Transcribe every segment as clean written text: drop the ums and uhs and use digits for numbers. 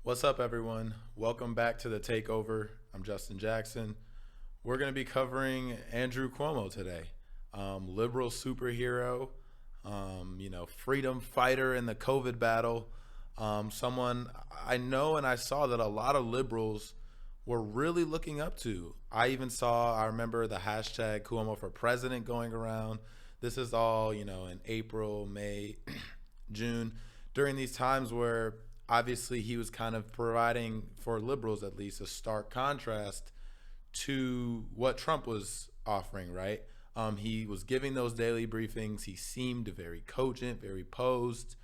What's up, everyone? Welcome back to the Takeover. I'm Justin Jackson. We're going to be covering Andrew Cuomo today. Liberal superhero, freedom fighter in the COVID battle. Someone I know and I saw that a lot of liberals were really looking up to. I remember the hashtag Cuomo for president going around. This is all, in April, May, June, during these times where obviously he was kind of providing, for liberals at least, a stark contrast to what Trump was offering, right? He was giving those daily briefings. He seemed very cogent, very posed,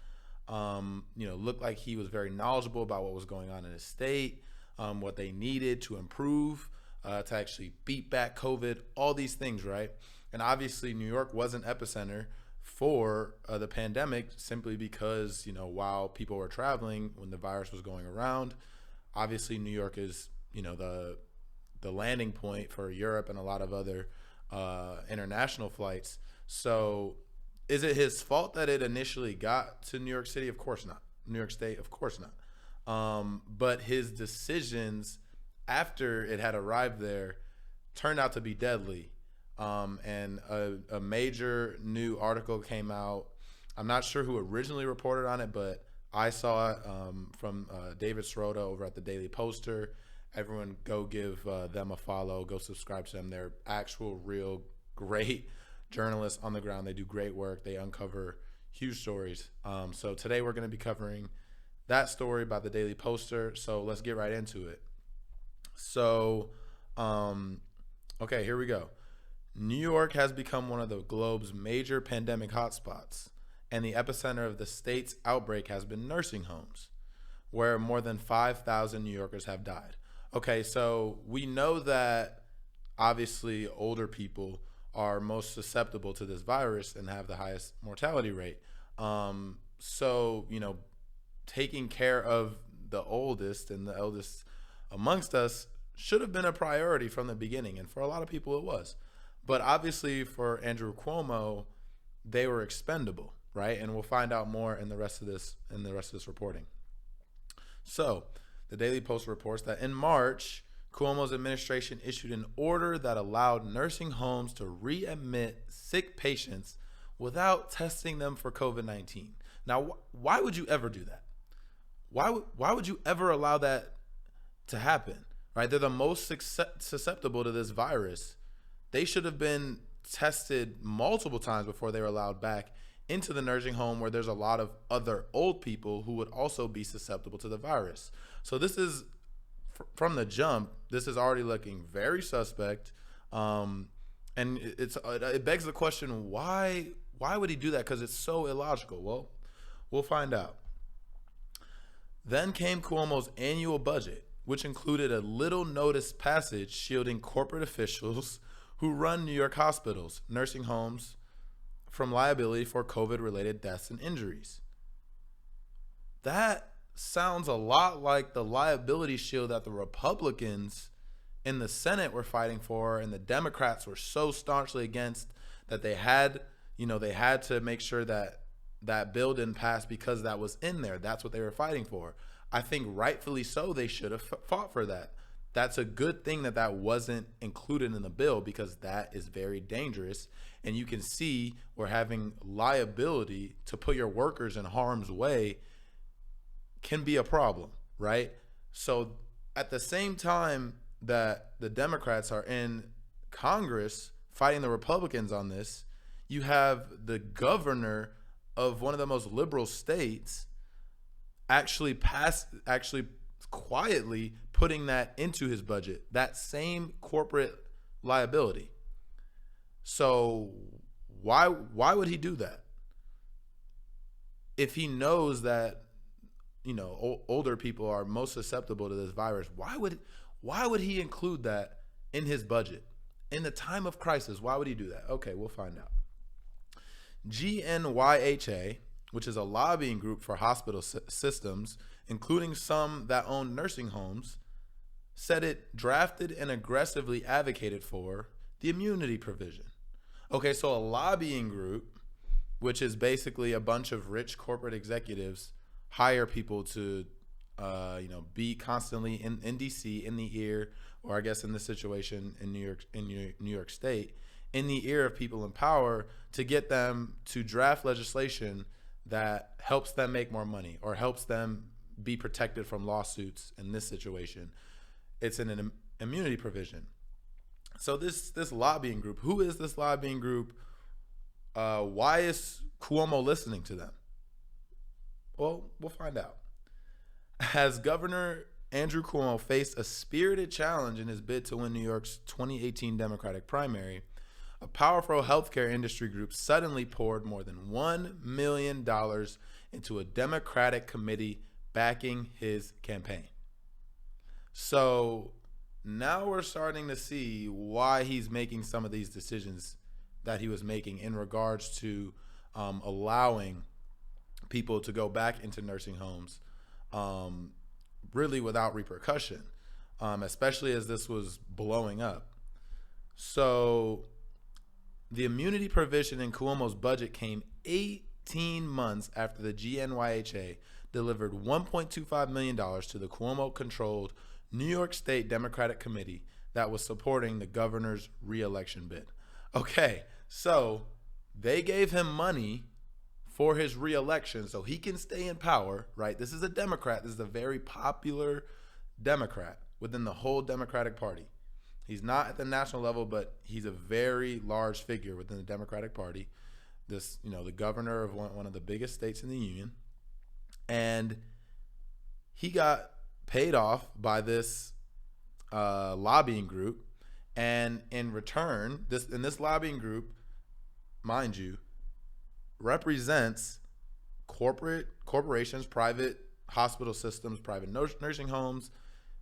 looked like he was very knowledgeable about what was going on in his state, what they needed to improve, to actually beat back COVID, all these things, right? And obviously New York was an epicenter for the pandemic, simply because while people were traveling when the virus was going around, obviously New York is the landing point for Europe and a lot of other international flights. So is it his fault that it initially got to New York City? Of course not. New York State? Of course not. But his decisions after it had arrived there turned out to be deadly. And a major new article came out. I'm not sure who originally reported on it, but I saw it from David Sirota over at the Daily Poster. Everyone go give them a follow. Go subscribe to them. They're actual, real, great journalists on the ground. They do great work. They uncover huge stories. So today we're going to be covering that story by the Daily Poster. So let's get right into it. So, okay, here we go. New York has become one of the globe's major pandemic hotspots, and the epicenter of the state's outbreak has been nursing homes, where more than 5,000 New Yorkers have died. Okay, so we know that obviously older people are most susceptible to this virus and have the highest mortality rate. So, taking care of the oldest and the eldest amongst us should have been a priority from the beginning, and for a lot of people it was. But obviously for Andrew Cuomo, they were expendable, right? And we'll find out more in the rest of this reporting. So, the Daily Post reports that in March, Cuomo's administration issued an order that allowed nursing homes to readmit sick patients without testing them for COVID-19. Now, why would you ever do that? Why would you ever allow that to happen, right? They're the most susceptible to this virus. They should have been tested multiple times before they were allowed back into the nursing home, where there's a lot of other old people who would also be susceptible to the virus. So this is, from the jump, this is already looking very suspect. And it begs the question, why would he do that? Because it's so illogical. Well, we'll find out. Then came Cuomo's annual budget, which included a little notice passage shielding corporate officials who run New York hospitals, nursing homes, from liability for COVID-related deaths and injuries. That sounds a lot like the liability shield that the Republicans in the Senate were fighting for, and the Democrats were so staunchly against, that they had to make sure that that bill didn't pass because that was in there. That's what they were fighting for. I think rightfully so, they should have fought for that. That's a good thing that wasn't included in the bill, because that is very dangerous. And you can see where having liability to put your workers in harm's way can be a problem, right? So at the same time that the Democrats are in Congress fighting the Republicans on this, you have the governor of one of the most liberal states actually quietly putting that into his budget, that same corporate liability. So why would he do that? If he knows that older people are most susceptible to this virus, why would he include that in his budget in the time of crisis? Why would he do that? Okay, we'll find out. GNYHA, which is a lobbying group for hospital systems, including some that own nursing homes, said it drafted and aggressively advocated for the immunity provision. Okay, so a lobbying group, which is basically a bunch of rich corporate executives, hire people to be constantly in DC, in the ear, or I guess in this situation in New York State, in the ear of people in power to get them to draft legislation that helps them make more money or helps them be protected from lawsuits. In this situation, it's an immunity provision. So this lobbying group, who is this lobbying group? Why is Cuomo listening to them? Well, we'll find out. As Governor Andrew Cuomo faced a spirited challenge in his bid to win New York's 2018 Democratic primary, a powerful healthcare industry group suddenly poured more than $1 million into a Democratic committee backing his campaign. So now we're starting to see why he's making some of these decisions that he was making in regards to allowing people to go back into nursing homes really without repercussion, especially as this was blowing up. So the immunity provision in Cuomo's budget came 18 months after the GNYHA delivered $1.25 million to the Cuomo-controlled New York State Democratic Committee that was supporting the governor's re-election bid. Okay, so they gave him money for his re-election so he can stay in power, right? This is a Democrat. This is a very popular Democrat within the whole Democratic Party. He's not at the national level, but he's a very large figure within the Democratic Party. This, the governor of one of the biggest states in the union. And he got paid off by this lobbying group. And in return, this lobbying group, mind you, represents corporations, private hospital systems, private nursing homes,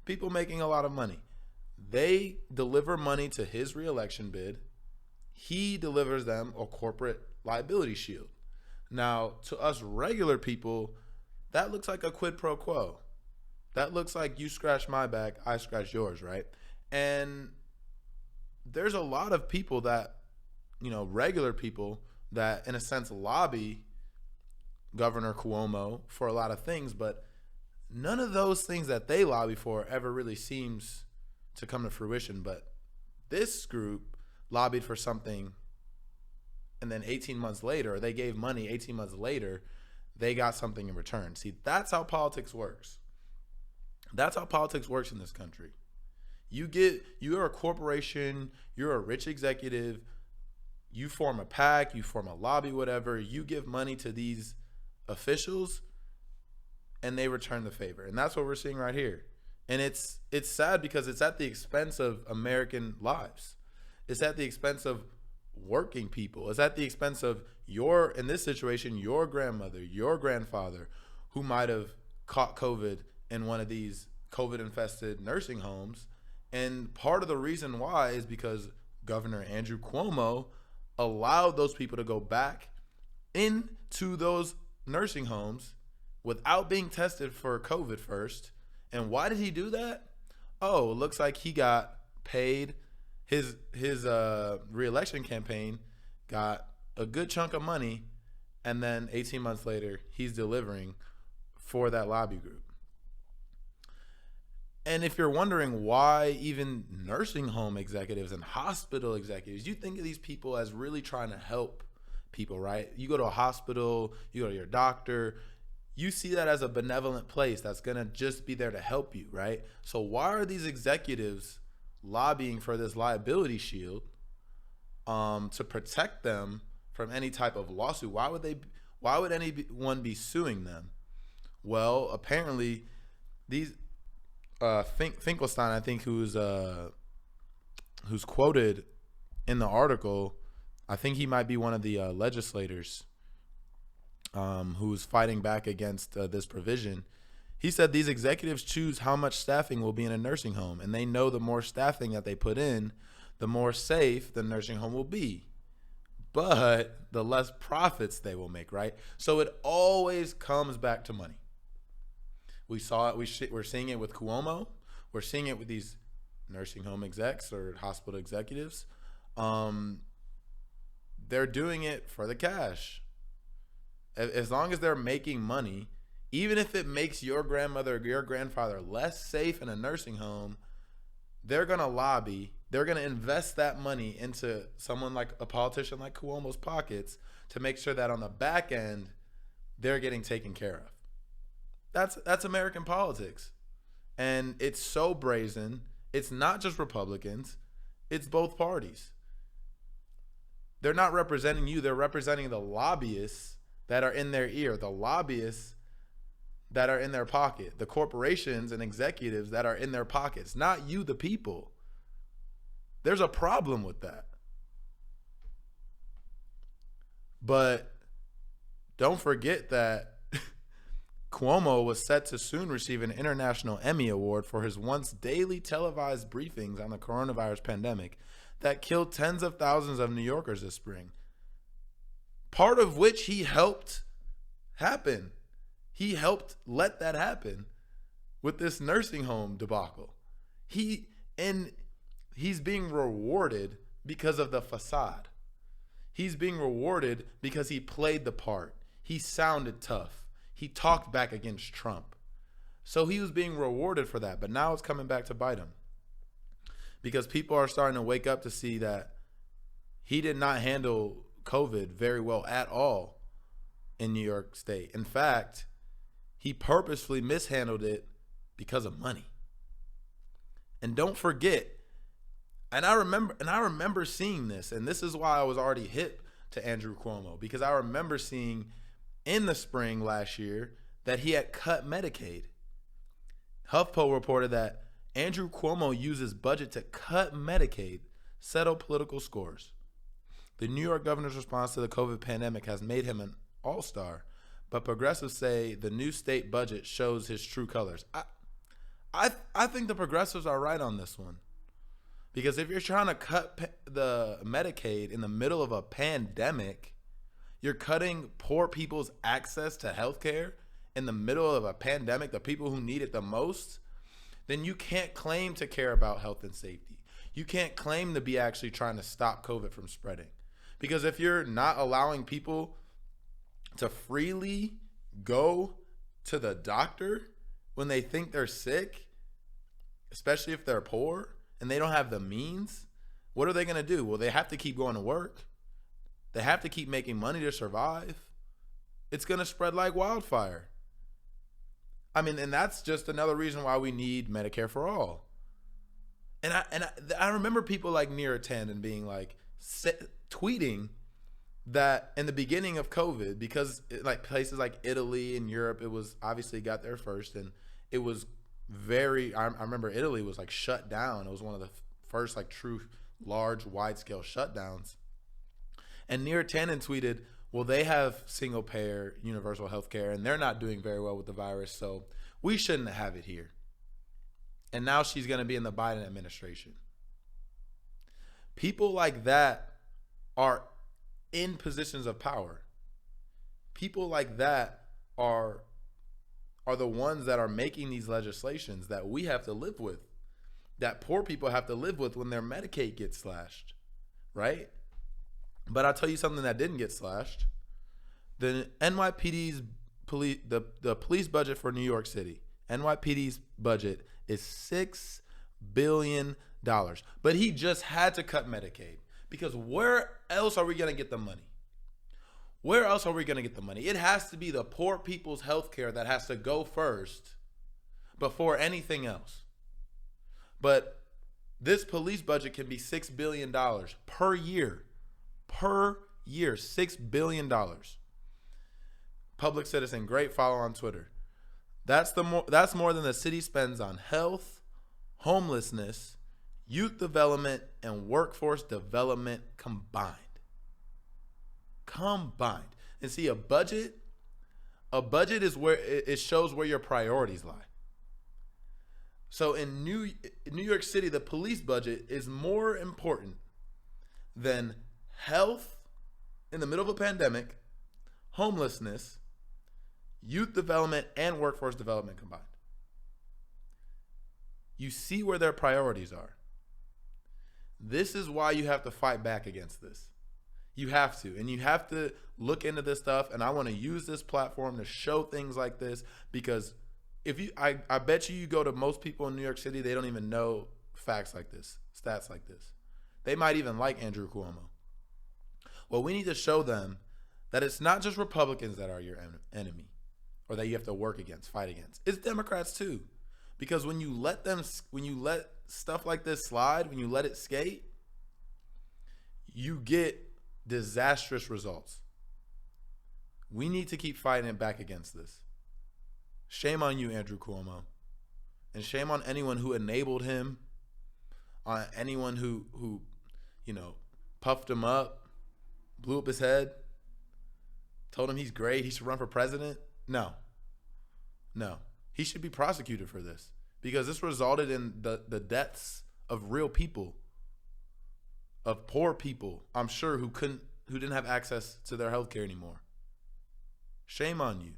people making a lot of money. They deliver money to his reelection bid. He delivers them a corporate liability shield. Now, to us regular people, that looks like a quid pro quo. That looks like you scratch my back, I scratch yours, right? And there's a lot of people that, regular people that in a sense lobby Governor Cuomo for a lot of things, but none of those things that they lobby for ever really seems to come to fruition. But this group lobbied for something, and then 18 months later, they gave money 18 months later, they got something in return. See, that's how politics works. That's how politics works in this country. You're a corporation, you're a rich executive, you form a PAC, you form a lobby, whatever, you give money to these officials and they return the favor. And that's what we're seeing right here. And it's sad because it's at the expense of American lives. It's at the expense of working people. It's at the expense of in this situation, your grandmother, your grandfather, who might have caught COVID in one of these COVID-infested nursing homes. And part of the reason why is because Governor Andrew Cuomo allowed those people to go back into those nursing homes without being tested for COVID first. And why did he do that? Oh, it looks like he got paid. His re-election campaign got a good chunk of money, and then 18 months later, he's delivering for that lobby group. And if you're wondering why even nursing home executives and hospital executives, you think of these people as really trying to help people, right? You go to a hospital, you go to your doctor, you see that as a benevolent place that's going to just be there to help you, right? So why are these executives lobbying for this liability shield to protect them from any type of lawsuit? Why would anyone be suing them? Well, apparently these Finkelstein, I think, who's quoted in the article, I think he might be one of the legislators who's fighting back against this provision. He said these executives choose how much staffing will be in a nursing home, and they know the more staffing that they put in, the more safe the nursing home will be, but the less profits they will make, right? So it always comes back to money. We saw it. We're seeing it with Cuomo. We're seeing it with these nursing home execs or hospital executives. They're doing it for the cash. As long as they're making money, Even if it makes your grandmother or your grandfather less safe in a nursing home, they're going to lobby. They're going to invest that money into someone like a politician like Cuomo's pockets to make sure that on the back end, they're getting taken care of. That's American politics. And it's so brazen. It's not just Republicans. It's both parties. They're not representing you. They're representing the lobbyists that are in their ear, the lobbyists that are in their pocket, the corporations and executives that are in their pockets, not you, the people. There's a problem with that. But don't forget that Cuomo was set to soon receive an International Emmy Award for his once daily televised briefings on the coronavirus pandemic that killed tens of thousands of New Yorkers this spring. Part of which he helped happen. He helped let that happen with this nursing home debacle. He's being rewarded because of the facade. He's being rewarded because he played the part. He sounded tough. He talked back against Trump. So he was being rewarded for that. But now it's coming back to bite him. Because people are starting to wake up to see that he did not handle COVID very well at all in New York State. In fact, he purposefully mishandled it because of money. And don't forget, and I remember seeing this, and this is why I was already hip to Andrew Cuomo, because I remember seeing in the spring last year that he had cut Medicaid. HuffPo reported that Andrew Cuomo used his budget to cut Medicaid, settle political scores. The New York governor's response to the COVID pandemic has made him an all-star, but progressives say the new state budget shows his true colors. I think the progressives are right on this one. Because if you're trying to cut the Medicaid in the middle of a pandemic, you're cutting poor people's access to health care in the middle of a pandemic, the people who need it the most, then you can't claim to care about health and safety. You can't claim to be actually trying to stop COVID from spreading. Because if you're not allowing people to freely go to the doctor when they think they're sick, especially if they're poor and they don't have the means, what are they going to do? Well, they have to keep going to work. They have to keep making money to survive. It's going to spread like wildfire. I mean, and that's just another reason why we need Medicare for all. And I remember people like Neera Tanden being like, tweeting that in the beginning of COVID, because like places like Italy and Europe, it was obviously got there first, and it was I remember Italy was like shut down. It was one of the first like true large wide scale shutdowns. And Neera Tanden tweeted, well, they have single payer universal health care and they're not doing very well with the virus, so we shouldn't have it here. And now she's going to be in the Biden administration. People like that are in positions of power. People like that are the ones that are making these legislations that we have to live with, that poor people have to live with when their Medicaid gets slashed, right? But I'll tell you something that didn't get slashed. The NYPD's the police budget for New York City, NYPD's budget is $6 billion. But he just had to cut Medicaid, because where else are we going to get the money? Where else are we going to get the money? It has to be the poor people's health care that has to go first before anything else. But this police budget can be $6 billion per year. Per year, $6 billion. Public Citizen, great follow on Twitter. That's more than the city spends on health, homelessness, youth development, and workforce development combined. And see, a budget is where it shows where your priorities lie. So in New York City, the police budget is more important than health in the middle of a pandemic, homelessness, youth development, and workforce development combined. You see where their priorities are. This is why you have to fight back against this. You have to. And you have to look into this stuff. And I want to use this platform to show things like this, because if you, I bet you go to most people in New York City, they don't even know facts like this, stats like this. They might even like Andrew Cuomo. Well, we need to show them that it's not just Republicans that are your enemy, or that you have to work against, fight against. It's Democrats too. Because when you let stuff like this slide, when you let it skate, you get disastrous results. We need to keep fighting it back against this. Shame on you, Andrew Cuomo. And shame on anyone who enabled him, on anyone who puffed him up, blew up his head, told him he's great, he should run for president. No. He should be prosecuted for this, because this resulted in the deaths of real people, of poor people, I'm sure, who didn't have access to their health care anymore. Shame on you.